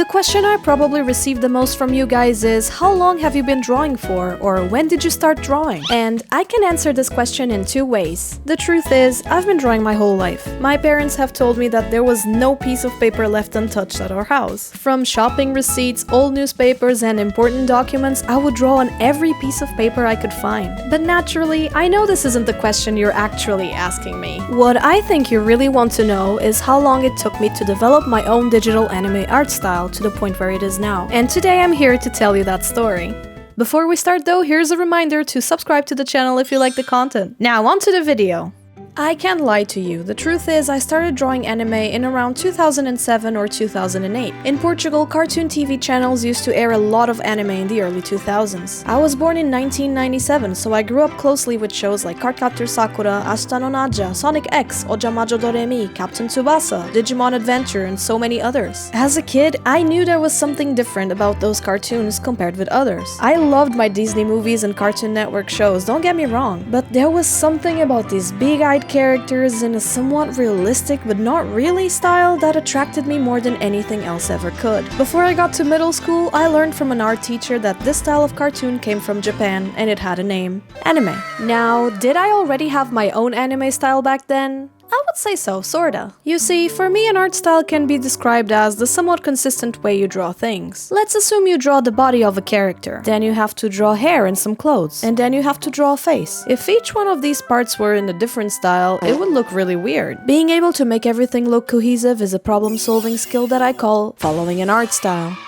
The question I probably received the most from you guys is, how long have you been drawing for, or when did you start drawing? And I can answer this question in two ways. The truth is, I've been drawing my whole life. My parents have told me that there was no piece of paper left untouched at our house. From shopping receipts, old newspapers, and important documents, I would draw on every piece of paper I could find. But naturally, I know this isn't the question you're actually asking me. What I think you really want to know is how long it took me to develop my own digital anime art style to the point where it is now. And today I'm here to tell you that story. Before we start though, here's a reminder to subscribe to the channel if you like the content. Now on to the video. I can't lie to you, the truth is I started drawing anime in around 2007 or 2008. In Portugal, cartoon TV channels used to air a lot of anime in the early 2000s. I was born in 1997, so I grew up closely with shows like Cardcaptor Sakura, Ashita no Naja, Sonic X, Ojamajo Doremi, Captain Tsubasa, Digimon Adventure, and so many others. As a kid, I knew there was something different about those cartoons compared with others. I loved my Disney movies and Cartoon Network shows, don't get me wrong, but there was something about these big-eyed characters in a somewhat realistic but not really style that attracted me more than anything else ever could. Before I got to middle school, I learned from an art teacher that this style of cartoon came from Japan and it had a name: anime. Now, did I already have my own anime style back then? I would say so, sorta. You see, for me an art style can be described as the somewhat consistent way you draw things. Let's assume you draw the body of a character, then you have to draw hair and some clothes, and then you have to draw a face. If each one of these parts were in a different style, it would look really weird. Being able to make everything look cohesive is a problem-solving skill that I call following an art style.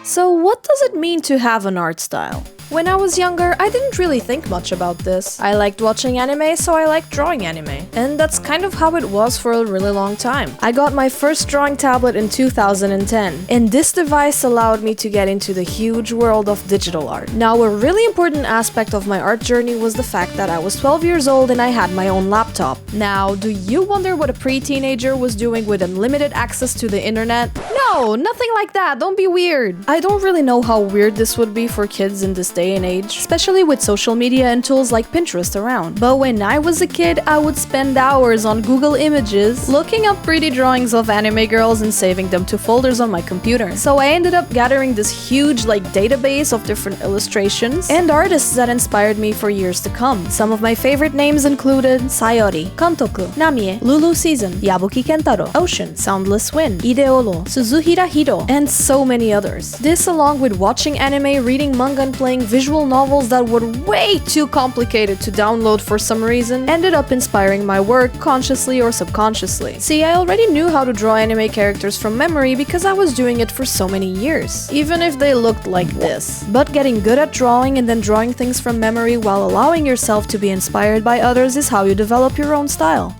So what does it mean to have an art style? When I was younger, I didn't really think much about this. I liked watching anime, so I liked drawing anime. And that's kind of how it was for a really long time. I got my first drawing tablet in 2010, and this device allowed me to get into the huge world of digital art. Now, a really important aspect of my art journey was the fact that I was 12 years old and I had my own laptop. Now, do you wonder what a pre-teenager was doing with unlimited access to the internet? No, nothing like that, don't be weird. I don't really know how weird this would be for kids in this day and age, especially with social media and tools like Pinterest around. But when I was a kid, I would spend hours on Google Images looking up pretty drawings of anime girls and saving them to folders on my computer. So I ended up gathering this huge database of different illustrations and artists that inspired me for years to come. Some of my favorite names included Sayori, Kantoku, Namie, Lulu Season, Yabuki Kentaro, Ocean, Soundless Wind, Ideolo, Suzuhira Hiro, and so many others. This, along with watching anime, reading manga, and playing visual novels that were way too complicated to download for some reason, ended up inspiring my work consciously or subconsciously. See, I already knew how to draw anime characters from memory because I was doing it for so many years, even if they looked like this. But getting good at drawing and then drawing things from memory while allowing yourself to be inspired by others is how you develop your own style.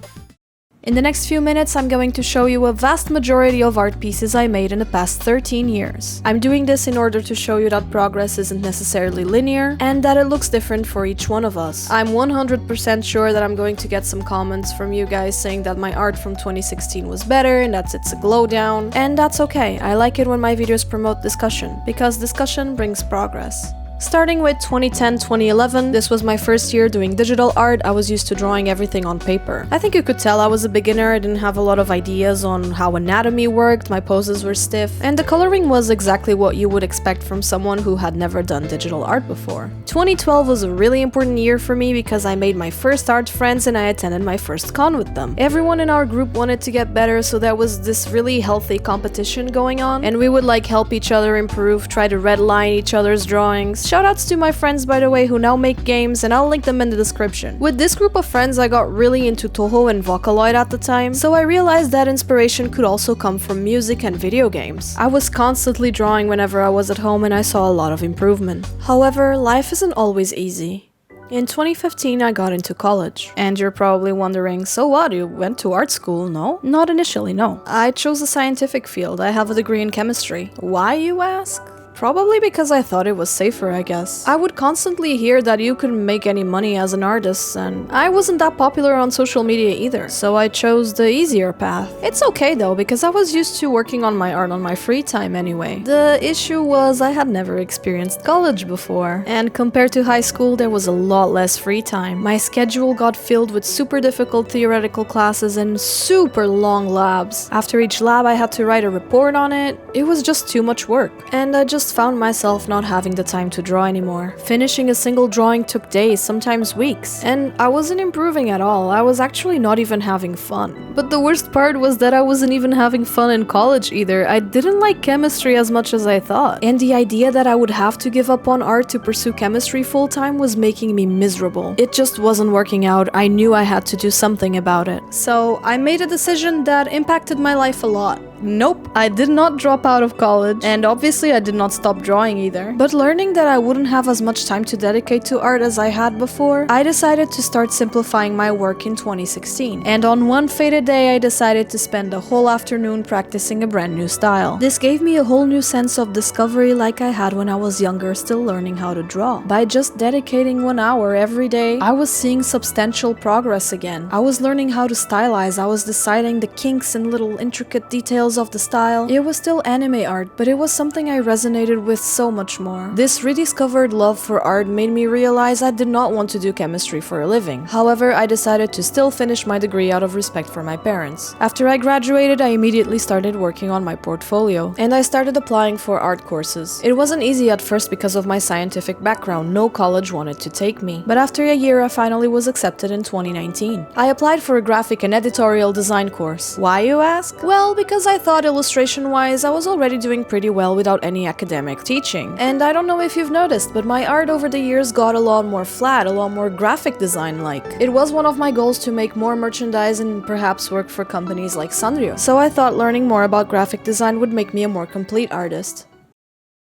In the next few minutes, I'm going to show you a vast majority of art pieces I made in the past 13 years. I'm doing this in order to show you that progress isn't necessarily linear, and that it looks different for each one of us. I'm 100% sure that I'm going to get some comments from you guys saying that my art from 2016 was better, and that it's a glow down, and that's okay. I like it when my videos promote discussion, because discussion brings progress. Starting with 2010-2011, this was my first year doing digital art. I was used to drawing everything on paper. I think you could tell I was a beginner. I didn't have a lot of ideas on how anatomy worked, my poses were stiff, and the coloring was exactly what you would expect from someone who had never done digital art before. 2012 was a really important year for me because I made my first art friends and I attended my first con with them. Everyone in our group wanted to get better, so there was this really healthy competition going on, and we would help each other improve, try to redline each other's drawings. Shoutouts to my friends, by the way, who now make games, and I'll link them in the description. With this group of friends, I got really into Toho and Vocaloid at the time, so I realized that inspiration could also come from music and video games. I was constantly drawing whenever I was at home, and I saw a lot of improvement. However, life isn't always easy. In 2015, I got into college. And you're probably wondering, so what, you went to art school, no? Not initially, no. I chose a scientific field. I have a degree in chemistry. Why, you ask? Probably because I thought it was safer, I guess. I would constantly hear that you couldn't make any money as an artist, and I wasn't that popular on social media either, so I chose the easier path. It's okay though, because I was used to working on my art on my free time anyway. The issue was I had never experienced college before, and compared to high school there was a lot less free time. My schedule got filled with super difficult theoretical classes and super long labs. After each lab I had to write a report on it. It was just too much work, and I just found myself not having the time to draw anymore. Finishing a single drawing took days, sometimes weeks, and I wasn't improving at all. I was actually not even having fun. But the worst part was that I wasn't even having fun in college either. I didn't like chemistry as much as I thought, and the idea that I would have to give up on art to pursue chemistry full-time was making me miserable. It just wasn't working out. I knew I had to do something about it. So I made a decision that impacted my life a lot. Nope, I did not drop out of college, and obviously I did not stop drawing either. But learning that I wouldn't have as much time to dedicate to art as I had before, I decided to start simplifying my work in 2016. And on one fated day I decided to spend a whole afternoon practicing a brand new style. This gave me a whole new sense of discovery like I had when I was younger, still learning how to draw. By just dedicating 1 hour every day, I was seeing substantial progress again. I was learning how to stylize, I was deciding the kinks and little intricate details of the style. It was still anime art, but it was something I resonated with so much more. This rediscovered love for art made me realize I did not want to do chemistry for a living. However, I decided to still finish my degree out of respect for my parents. After I graduated, I immediately started working on my portfolio, and I started applying for art courses. It wasn't easy at first because of my scientific background. No college wanted to take me. But after a year, I finally was accepted in 2019. I applied for a graphic and editorial design course. Why, you ask? Well, because I thought illustration-wise I was already doing pretty well without any academic teaching. And I don't know if you've noticed, but my art over the years got a lot more flat, a lot more graphic design-like. It was one of my goals to make more merchandise and perhaps work for companies like Sanrio. So I thought learning more about graphic design would make me a more complete artist.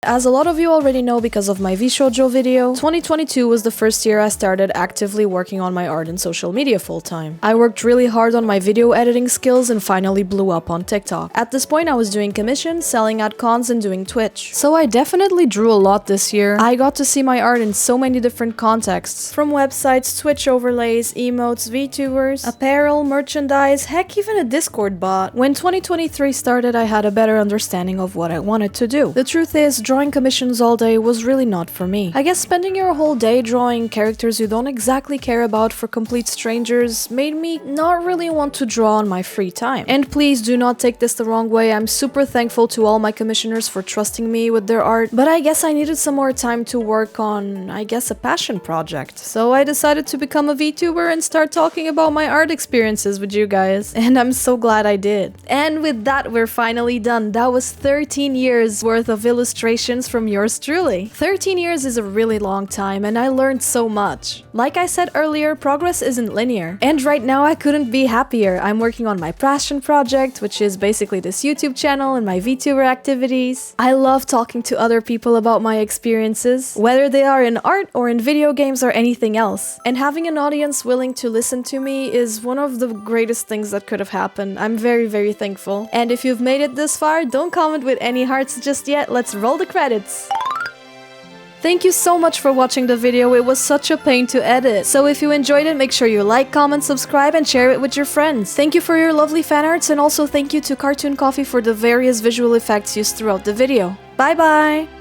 As a lot of you already know because of my VShoujo video, 2022 was the first year I started actively working on my art and social media full-time. I worked really hard on my video editing skills and finally blew up on TikTok. At this point I was doing commissions, selling at cons, and doing Twitch. So I definitely drew a lot this year. I got to see my art in so many different contexts. From websites, Twitch overlays, emotes, VTubers, apparel, merchandise, heck even a Discord bot. When 2023 started I had a better understanding of what I wanted to do. The truth is, drawing commissions all day was really not for me. I guess spending your whole day drawing characters you don't exactly care about for complete strangers made me not really want to draw on my free time. And please do not take this the wrong way, I'm super thankful to all my commissioners for trusting me with their art, but I guess I needed some more time to work on, I guess, a passion project. So I decided to become a VTuber and start talking about my art experiences with you guys. And I'm so glad I did. And with that, we're finally done. That was 13 years worth of illustrations from yours truly. 13 years is a really long time and I learned so much. Like I said earlier, progress isn't linear. And right now I couldn't be happier. I'm working on my passion project, which is basically this YouTube channel and my VTuber activities. I love talking to other people about my experiences, whether they are in art or in video games or anything else. And having an audience willing to listen to me is one of the greatest things that could have happened. I'm very, very thankful. And if you've made it this far, don't comment with any hearts just yet. Let's roll the credits. Thank you so much for watching the video, it was such a pain to edit. So if you enjoyed it, make sure you like, comment, subscribe, and share it with your friends. Thank you for your lovely fan arts, and also thank you to Cartoon Coffee for the various visual effects used throughout the video. Bye bye!